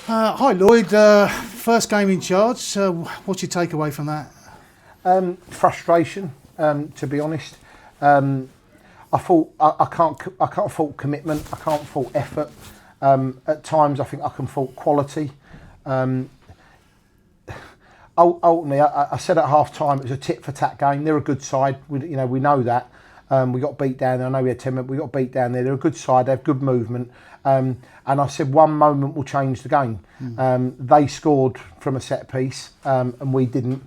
Hi Lloyd, first game in charge. What's your takeaway from that? Frustration, to be honest. I thought I can't fault commitment. I can't fault effort. At times, I think I can fault quality. Ultimately, I said at half time it was a tit for tat game. They're a good side. We know that. We got beat down. I know we had 10 minutes. We got beat down there. They're a good side. They have good movement. And I said one moment will change the game. They scored from a set piece, and we didn't.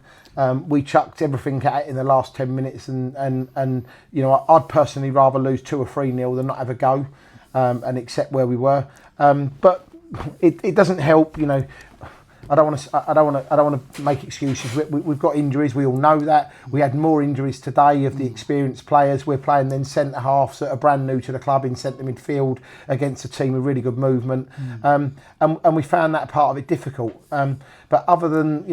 We chucked everything at it in the last 10 minutes, and I'd personally rather lose 2 or 3-0 than not have a go and accept where we were. But it doesn't help. I don't want to make excuses. We've got injuries. We all know that. We had more injuries today of the experienced players. We're playing then centre halves that are brand new to the club in centre midfield against a team with really good movement, and we found that part of it difficult. But other than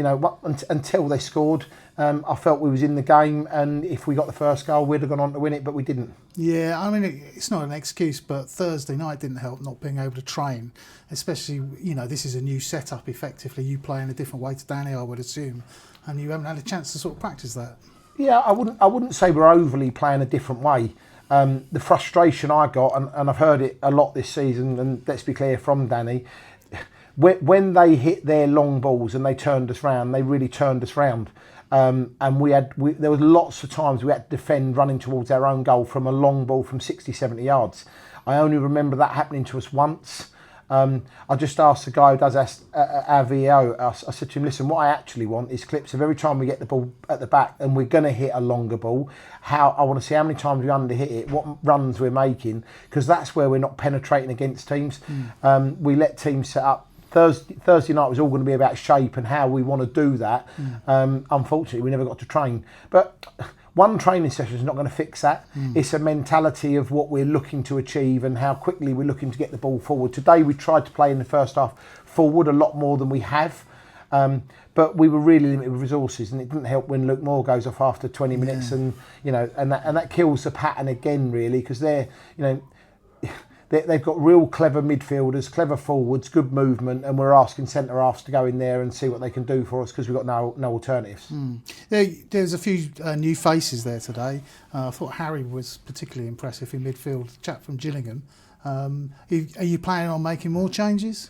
until they scored, I felt we was in the game, and if we got the first goal, we'd have gone on to win it, but we didn't. Yeah, I mean, it's not an excuse, but Thursday night didn't help not being able to train, especially, this is a new setup, effectively. You play in a different way to Danny, I would assume, and you haven't had a chance to sort of practice that. Yeah, I wouldn't say we're overly playing a different way. The frustration I got, and I've heard it a lot this season, and let's be clear, from Danny, when they hit their long balls and they turned us round, they really turned us round. And there was lots of times we had to defend running towards our own goal from a long ball from 60, 70 yards. I only remember that happening to us once. I just asked the guy who does our VO, I said to him, listen, what I actually want is clips of every time we get the ball at the back and we're going to hit a longer ball, I want to see how many times we under-hit it, what runs we're making, because that's where we're not penetrating against teams. We let teams set up. Thursday night was all going to be about shape and how we want to do that. Unfortunately, we never got to train. But one training session is not going to fix that. It's a mentality of what we're looking to achieve and how quickly we're looking to get the ball forward. Today, we tried to play in the first half forward a lot more than we have. But we were really limited with resources, and it didn't help when Luke Moore goes off after 20 minutes, and that kills the pattern again, really, because they've got real clever midfielders, clever forwards, good movement, and we're asking centre halves to go in there and see what they can do for us because we've got no alternatives. There's a few new faces there today. I thought Harry was particularly impressive in midfield, the chap from Gillingham. Are you planning on making more changes?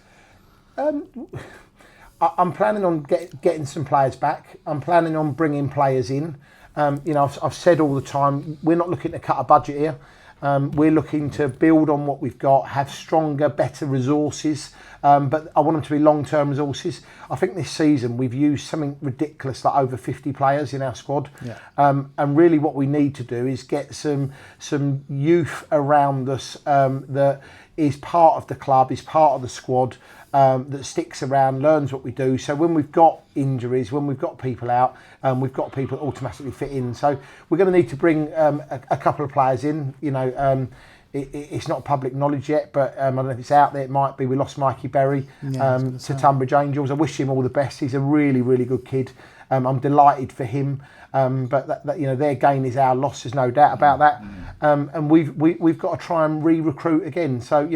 I'm planning on getting some players back. I'm planning on bringing players in. I've said all the time, we're not looking to cut a budget here. We're looking to build on what we've got, have stronger, better resources, but I want them to be long-term resources. I think this season we've used something ridiculous, like over 50 players in our squad. And really what we need to do is get some youth around us that is part of the club, is part of the squad, that sticks around, learns what we do. So when we've got injuries, when we've got people out, we've got people that automatically fit in. So we're going to need to bring a couple of players in. It's not public knowledge yet, but I don't know if it's out there. It might be. We lost Mikey Berry to Tunbridge Angels. I wish him all the best. He's a really, really good kid. I'm delighted for him. But their gain is our loss. There's no doubt about that. And we've got to try and re-recruit again. So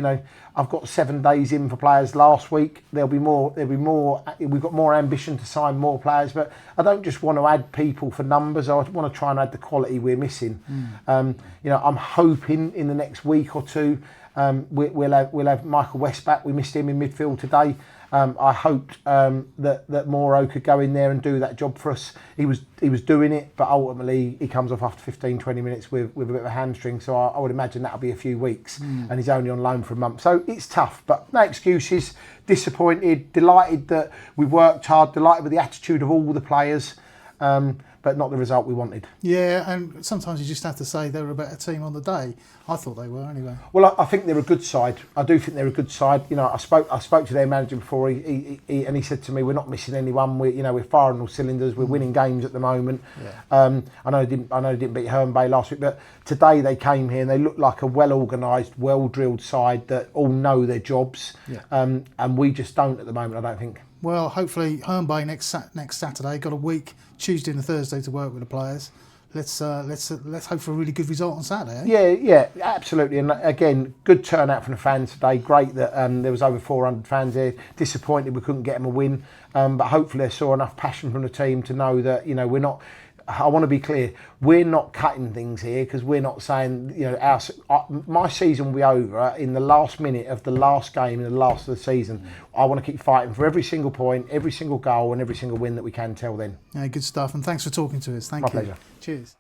I've got 7 days in for players last week. There'll be more. We've got more ambition to sign more players, but I don't just want to add people for numbers. I want to try and add the quality we're missing. I'm hoping in the next week or two we'll have Michael West back. We missed him in midfield today. I hoped that Moro could go in there and do that job for us. He was doing it, but ultimately he comes off after 15, 20 minutes with a bit of a hamstring. So I would imagine that'll be a few weeks, and he's only on loan for a month. So it's tough, but no excuses. Disappointed, delighted that we worked hard, delighted with the attitude of all the players. But not the result we wanted. Yeah, and sometimes you just have to say they were a better team on the day. I thought they were anyway. Well, I think they're a good side. I do think they're a good side. I spoke to their manager before, and he said to me, "We're not missing anyone. We're firing all cylinders. We're winning games at the moment." I know they didn't beat Herne Bay last week, but today they came here and they looked like a well-organised, well-drilled side that all know their jobs. And we just don't at the moment, I don't think. Well, hopefully Herne Bay next Saturday. Got a week, Tuesday and Thursday, to work with the players. let's hope for a really good result on Saturday. Eh? Yeah, absolutely. And again, good turnout from the fans today. Great that there was over 400 fans there. Disappointed we couldn't get them a win, but hopefully they saw enough passion from the team to know that we're not. I want to be clear, we're not cutting things here, because we're not saying, my season will be over in the last minute of the last game in the last of the season. I want to keep fighting for every single point, every single goal and every single win that we can till then. Yeah, good stuff. And thanks for talking to us. Thank you. My pleasure. Cheers.